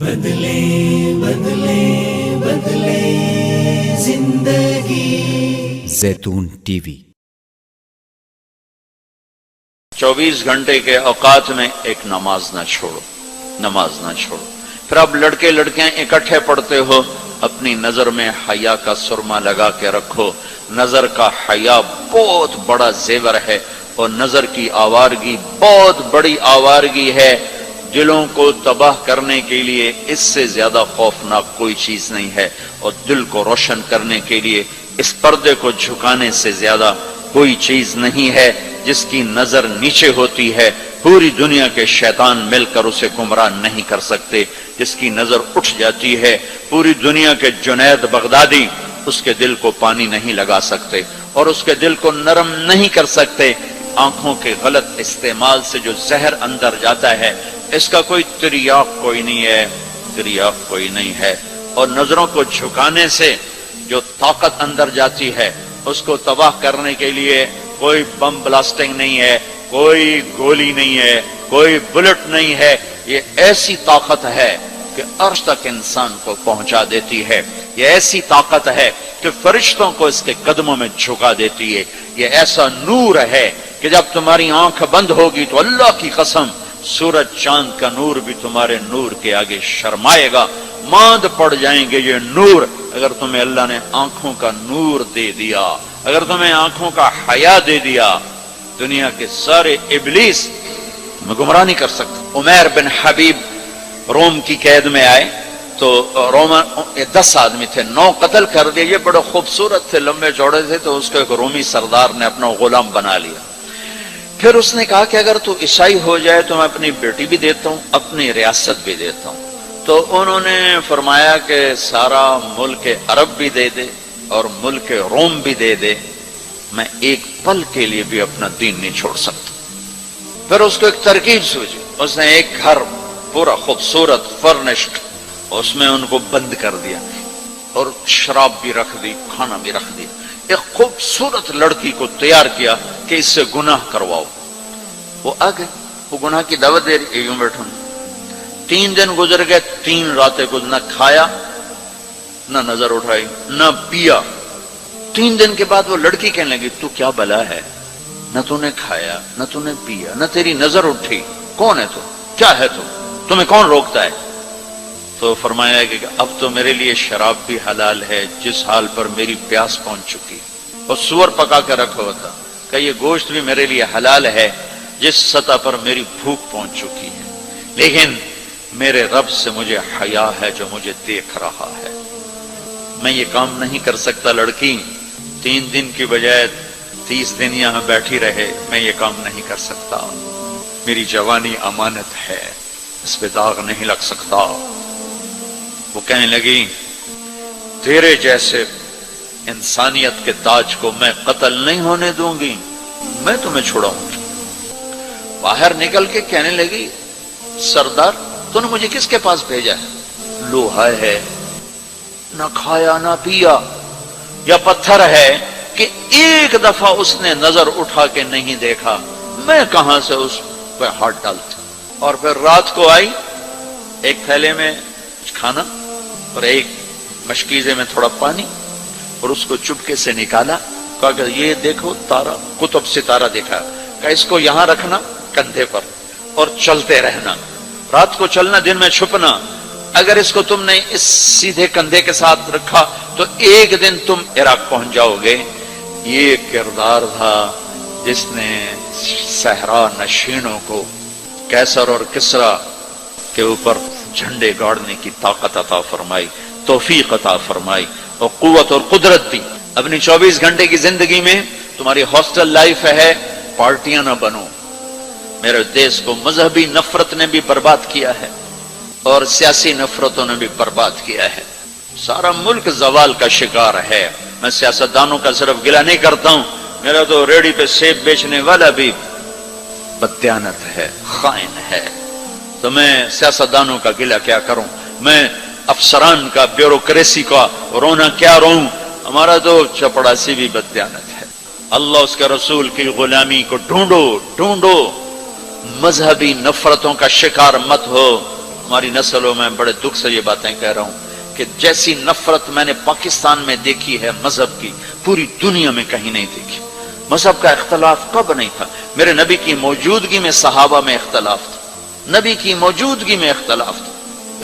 بدلے بدلے بدلے زندگی زیتون ٹی وی 24 گھنٹے کے اوقات میں ایک نماز نہ چھوڑو، نماز نہ چھوڑو۔ پھر اب لڑکے لڑکیاں اکٹھے پڑھتے ہو، اپنی نظر میں حیا کا سرما لگا کے رکھو۔ نظر کا حیا بہت بڑا زیور ہے، اور نظر کی آوارگی بہت بڑی آوارگی ہے۔ دلوں کو تباہ کرنے کے لیے اس سے زیادہ خوفناک کوئی چیز نہیں ہے، اور دل کو روشن کرنے کے لیے اس پردے کو جھکانے سے زیادہ کوئی چیز نہیں ہے۔ جس کی نظر نیچے ہوتی ہے، پوری دنیا کے شیطان مل کر اسے گمراہ نہیں کر سکتے۔ جس کی نظر اٹھ جاتی ہے، پوری دنیا کے جنید بغدادی اس کے دل کو پانی نہیں لگا سکتے، اور اس کے دل کو نرم نہیں کر سکتے۔ آنکھوں کے غلط استعمال سے جو زہر اندر جاتا ہے، اس کا کوئی تریاق کوئی نہیں ہے، تریاق کوئی نہیں ہے۔ اور نظروں کو جھکانے سے جو طاقت اندر جاتی ہے، اس کو تباہ کرنے کے لیے کوئی بم بلاسٹنگ نہیں ہے، کوئی گولی نہیں ہے، کوئی بلٹ نہیں ہے۔ یہ ایسی طاقت ہے کہ عرش تک انسان کو پہنچا دیتی ہے۔ یہ ایسی طاقت ہے کہ فرشتوں کو اس کے قدموں میں جھکا دیتی ہے۔ یہ ایسا نور ہے کہ جب تمہاری آنکھ بند ہوگی تو اللہ کی قسم سورج چاند کا نور بھی تمہارے نور کے آگے شرمائے گا، ماند پڑ جائیں گے یہ نور۔ اگر تمہیں اللہ نے آنکھوں کا نور دے دیا، اگر تمہیں آنکھوں کا حیا دے دیا، دنیا کے سارے ابلیس تمہیں گمراہ نہیں کر سکتے۔ عمیر بن حبیب روم کی قید میں آئے تو رومن 10 آدمی تھے، 9 قتل کر دیے۔ یہ بڑے خوبصورت تھے، لمبے چوڑے تھے، تو اس کو ایک رومی سردار نے اپنا غلام بنا لیا۔ پھر اس نے کہا کہ اگر تو عیسائی ہو جائے تو میں اپنی بیٹی بھی دیتا ہوں، اپنی ریاست بھی دیتا ہوں۔ تو انہوں نے فرمایا کہ سارا ملک عرب بھی دے دے اور ملک روم بھی دے دے، میں ایک پل کے لیے بھی اپنا دین نہیں چھوڑ سکتا۔ پھر اس کو ایک ترکیب سوچی، اس نے ایک گھر پورا خوبصورت فرنشڈ، اس میں ان کو بند کر دیا، اور شراب بھی رکھ دی، کھانا بھی رکھ دیا۔ ایک خوبصورت لڑکی کو تیار کیا کہ اس سے گناہ کرواؤ۔ وہ آ گئے، وہ گناہ کی دعوت دے رہی، یوں بیٹھوں۔ 3 دن گزر گئے، 3 راتیں کچھ نہ کھایا، نہ نظر اٹھائی، نہ پیا۔ 3 دن کے بعد وہ لڑکی کہنے لگی، تو کیا بلا ہے؟ نہ تو نے کھایا، نہ تو نے پیا، نہ تیری نظر اٹھی، کون ہے تو؟ کیا ہے تو؟ تمہیں کون روکتا ہے؟ تو فرمایا کہ اب تو میرے لیے شراب بھی حلال ہے جس حال پر میری پیاس پہنچ چکی، اور سور پکا کے رکھا ہوتا کہ یہ گوشت بھی میرے لیے حلال ہے جس سطح پر میری بھوک پہنچ چکی ہے، لیکن میرے رب سے مجھے حیا ہے جو مجھے دیکھ رہا ہے۔ میں یہ کام نہیں کر سکتا۔ لڑکی 3 دن کی بجائے 30 دن یہاں بیٹھی رہے، میں یہ کام نہیں کر سکتا۔ میری جوانی امانت ہے، اس پہ داغ نہیں لگ سکتا۔ وہ کہنے لگی، تیرے جیسے انسانیت کے تاج کو میں قتل نہیں ہونے دوں گی، میں تمہیں چھڑاؤں گی۔ باہر نکل کے کہنے لگی، سردار تو نے مجھے کس کے پاس بھیجا ہے؟ لوہا ہے، نہ کھایا نہ پیا، یا پتھر ہے کہ ایک دفعہ اس نے نظر اٹھا کے نہیں دیکھا، میں کہاں سے اس پہ ہاتھ ڈالتی؟ اور پھر رات کو آئی، ایک تھیلے میں کھانا اور ایک مشکیزے میں تھوڑا پانی، اور اس کو چپکے سے نکالا، کہا کہ یہ دیکھو تارا، قطب ستارہ دیکھا، کہ اس کو یہاں رکھنا کندھے پر اور چلتے رہنا، رات کو چلنا، دن میں چھپنا۔ اگر اس کو تم نے اس سیدھے کندھے کے ساتھ رکھا تو ایک دن تم عراق پہنچ جاؤ گے۔ یہ کردار تھا جس نے صحرا نشینوں کو کیسر اور کسرا کے اوپر جھنڈے گاڑنے کی طاقت عطا فرمائی، توفیق عطا فرمائی، اور قوت اور قدرت دی۔ اپنی 24 گھنٹے کی زندگی میں تمہاری ہاسٹل لائف ہے، پارٹیاں نہ بنو۔ میرے دیش کو مذہبی نفرت نے بھی برباد کیا ہے، اور سیاسی نفرتوں نے بھی برباد کیا ہے۔ سارا ملک زوال کا شکار ہے۔ میں سیاستدانوں کا صرف گلہ نہیں کرتا ہوں، میرا تو ریڑھی پہ سیب بیچنے والا بھی بددیانت ہے، خائن ہے۔ تو میں سیاستدانوں کا گلہ کیا کروں؟ میں افسران کا، بیوروکریسی کا رونا کیا روں؟ ہمارا تو چپڑاسی بھی بددیانت ہے۔ اللہ اس کے رسول کی غلامی کو ڈھونڈو، ڈھونڈو۔ مذہبی نفرتوں کا شکار مت ہو، ہماری نسلوں میں بڑے دکھ سے یہ باتیں کہہ رہا ہوں کہ جیسی نفرت میں نے پاکستان میں دیکھی ہے مذہب کی، پوری دنیا میں کہیں نہیں دیکھی۔ مذہب کا اختلاف کب نہیں تھا؟ میرے نبی کی موجودگی میں صحابہ میں اختلاف تھا، نبی کی موجودگی میں اختلاف تھا،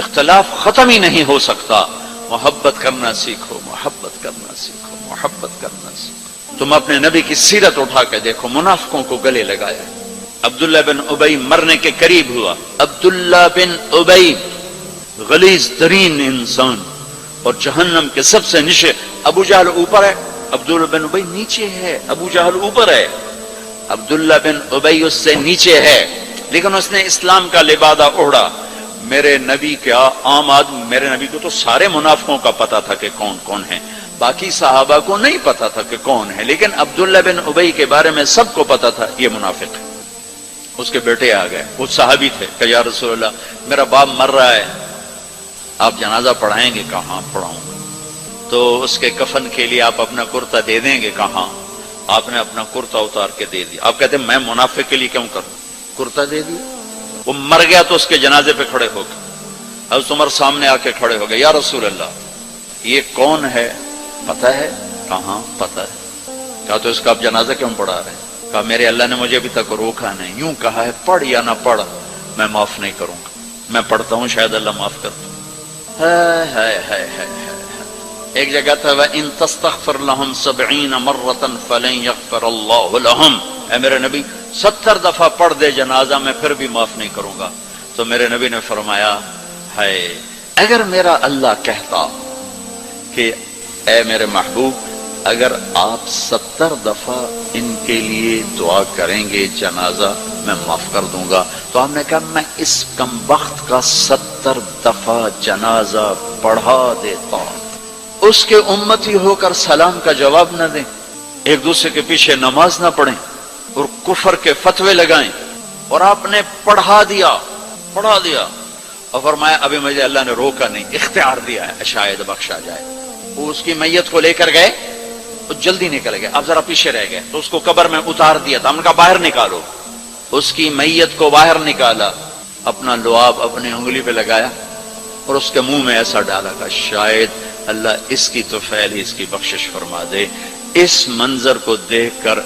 اختلاف ختم ہی نہیں ہو سکتا۔ محبت کرنا سیکھو، محبت کرنا سیکھو، محبت کرنا سیکھو۔ تم اپنے نبی کی سیرت اٹھا کے دیکھو، منافقوں کو گلے لگایا۔ عبداللہ بن ابی مرنے کے قریب ہوا۔ عبداللہ بن ابی غلیظ ترین انسان اور جہنم کے سب سے نیچے۔ ابو جہل اوپر ہے، عبداللہ بن ابی نیچے ہے۔ ابو جہل اوپر ہے، عبداللہ بن ابی اس سے نیچے ہے، لیکن اس نے اسلام کا لبادہ اوڑھا۔ میرے نبی کیا عام آدمی، میرے نبی کو تو سارے منافقوں کا پتا تھا کہ کون کون ہیں، باقی صحابہ کو نہیں پتا تھا کہ کون ہے، لیکن عبداللہ بن ابی کے بارے میں سب کو پتا تھا یہ منافق ہے۔ اس کے بیٹے آ گئے، وہ صحابی تھے، کہ یا رسول اللہ میرا باپ مر رہا ہے، آپ جنازہ پڑھائیں گے؟ کہاں پڑھاؤں گا؟ تو اس کے کفن کے لیے آپ اپنا کرتا دے دیں گے؟ کہاں؟ آپ نے اپنا کرتا اتار کے دے دیا۔ آپ کہتے ہیں میں منافق کے لیے کیوں کروں؟ کرتا دے دیا۔ وہ مر گیا تو اس کے جنازے پہ کھڑے ہو گئے، حضرت عمر سامنے آ کے کھڑے ہو گئے، یا رسول اللہ یہ کون ہے؟ پتہ ہے؟ کہاں پتہ ہے؟ کہا تو اس کا آپ جنازہ کیوں پڑھا رہے ہیں؟ کہا میرے اللہ نے مجھے ابھی تک روکا نہیں، یوں کہا ہے پڑھ یا نہ پڑھ میں معاف نہیں کروں گا، میں پڑھتا ہوں شاید اللہ معاف کر دوں۔ ایک جگہ تھا وَإِن تَسْتَغْفِرْ لَهُمْ 70 مَرَّةً فَلَن يَغْفِرَ اللَّهُ لَهُمْ، اے میرے نبی 70 دفعہ پڑھ دے جنازہ میں پھر بھی معاف نہیں کروں گا۔ تو میرے نبی نے فرمایا ہے اگر میرا اللہ کہتا کہ اے میرے محبوب اگر آپ 70 دفعہ ان کے لیے دعا کریں گے جنازہ میں معاف کر دوں گا، تو آپ نے کہا میں اس کمبخت کا 70 دفعہ جنازہ پڑھا دیتا، اس کے امتی ہو کر سلام کا جواب نہ دیں، ایک دوسرے کے پیچھے نماز نہ پڑھیں اور کفر کے فتوے لگائیں، اور آپ نے پڑھا دیا اور فرمایا ابھی مجھے اللہ نے روکا نہیں، اختیار دیا ہے شاید بخشا جائے۔ وہ اس کی میت کو لے کر گئے، وہ جلدی نکل گئے، آپ ذرا پیچھے رہ گئے، تو اس کو قبر میں اتار دیا تھا، ہم نے کہا باہر نکالو، اس کی میت کو باہر نکالا، اپنا لعاب اپنی انگلی پہ لگایا اور اس کے منہ میں ایسا ڈالا کہ شاید اللہ اس کی تو پھیلی اس کی بخشش فرما دے۔ اس منظر کو دیکھ کر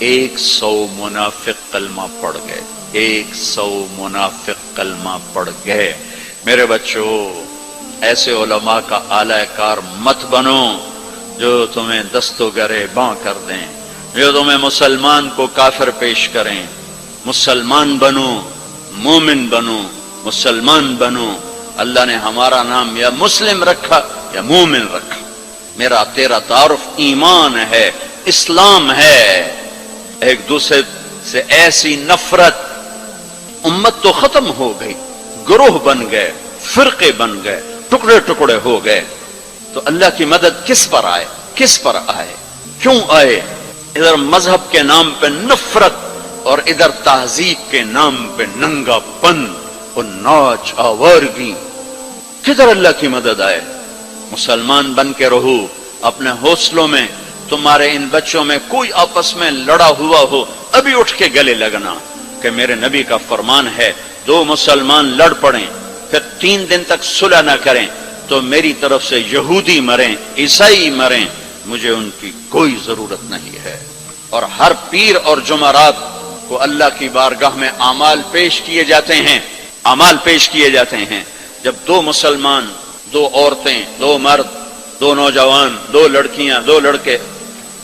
100 منافق کلمہ پڑھ گئے، 100 منافق کلمہ پڑھ گئے۔ میرے بچوں ایسے علماء کا اعلی کار مت بنو جو تمہیں دست و گریباں کر دیں، جو تمہیں مسلمان کو کافر پیش کریں۔ مسلمان بنو، مومن بنو، مسلمان بنو۔ اللہ نے ہمارا نام یا مسلم رکھا یا مومن رکھا، میرا تیرا تعارف ایمان ہے، اسلام ہے۔ ایک دوسرے سے ایسی نفرت، امت تو ختم ہو گئی، گروہ بن گئے، فرقے بن گئے، ٹکڑے ٹکڑے ہو گئے، تو اللہ کی مدد کس پر آئے؟ کس پر آئے؟ کیوں آئے؟ ادھر مذہب کے نام پہ نفرت اور ادھر تہذیب کے نام پہ ننگا پن اور ناچ آوارگی، کدھر اللہ کی مدد آئے؟ مسلمان بن کے رہو اپنے حوصلوں میں۔ تمہارے ان بچوں میں کوئی آپس میں لڑا ہوا ہو، ابھی اٹھ کے گلے لگنا، کہ میرے نبی کا فرمان ہے 2 مسلمان لڑ پڑیں پھر 3 دن تک صلح نہ کریں تو میری طرف سے یہودی مریں، عیسائی مریں، مجھے ان کی کوئی ضرورت نہیں ہے۔ اور ہر پیر اور جمعرات کو اللہ کی بارگاہ میں اعمال پیش کیے جاتے ہیں، اعمال پیش کیے جاتے ہیں۔ جب 2 مسلمان، 2 عورتیں، 2 مرد، 2 نوجوان، 2 لڑکیاں، 2 لڑکے،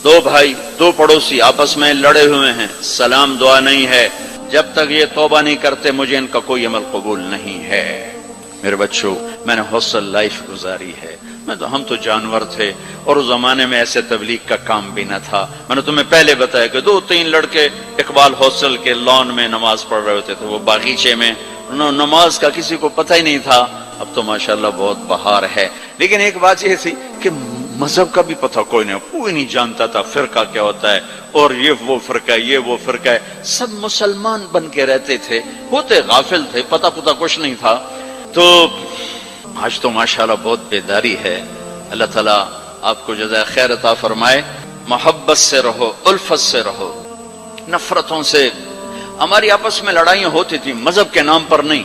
2 بھائی، 2 پڑوسی آپس میں لڑے ہوئے ہیں، سلام دعا نہیں ہے، جب تک یہ توبہ نہیں کرتے مجھے ان کا کوئی عمل قبول نہیں ہے۔ میرے بچوں میں نے حوصل لائف گزاری ہے، ہم تو جانور تھے اور اس زمانے میں ایسے تبلیغ کا کام بھی نہ تھا۔ میں نے تمہیں پہلے بتایا کہ 2-3 لڑکے اقبال حوصل کے لان میں نماز پڑھ رہے ہوتے تھے، وہ باغیچے میں، نماز کا کسی کو پتہ ہی نہیں تھا۔ اب تو ماشاءاللہ بہت بہار ہے، لیکن ایک بات یہ تھی کہ مذہب کا بھی پتہ کوئی نہیں جانتا تھا، فرقہ کیا ہوتا ہے، اور یہ وہ فرقہ ہے، یہ وہ فرقہ ہے، سب مسلمان بن کے رہتے تھے، ہوتے غافل تھے، پتہ کچھ نہیں تھا۔ تو آج تو ماشاءاللہ بہت بیداری ہے۔ اللہ تعالیٰ آپ کو جزائے خیر عطا فرمائے۔ محبت سے رہو، الفت سے رہو، نفرتوں سے۔ ہماری آپس میں لڑائیاں ہوتی تھی، مذہب کے نام پر نہیں،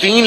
3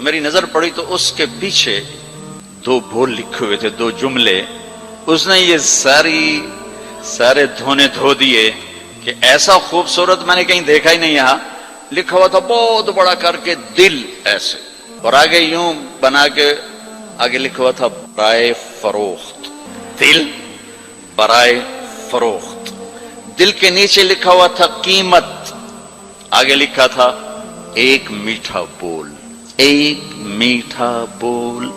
میری نظر پڑی تو اس کے پیچھے 2 بول لکھے ہوئے تھے، 2 جملے. اس نے یہ سارے دھونے دھو دیے کہ ایسا خوبصورت میں نے کہیں دیکھا ہی نہیں. یہاں لکھا ہوا تھا بہت بڑا کر کے دل ایسے، اور آگے یوں بنا کے آگے لکھا ہوا تھا برائے فروخت، دل برائے فروخت. دل کے نیچے لکھا ہوا تھا قیمت، آگے لکھا تھا ایک میٹھا بول. ایک میٹھا بول.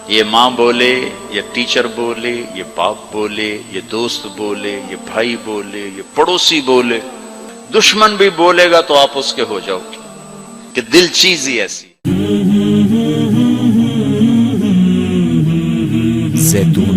یہ ماں بولے، یہ ٹیچر بولے، یہ باپ بولے، یہ دوست بولے، یہ بھائی بولے، یہ پڑوسی بولے، دشمن بھی بولے گا تو آپ اس کے ہو جاؤ گے. کہ دل چیز ہی ایسی. زیتون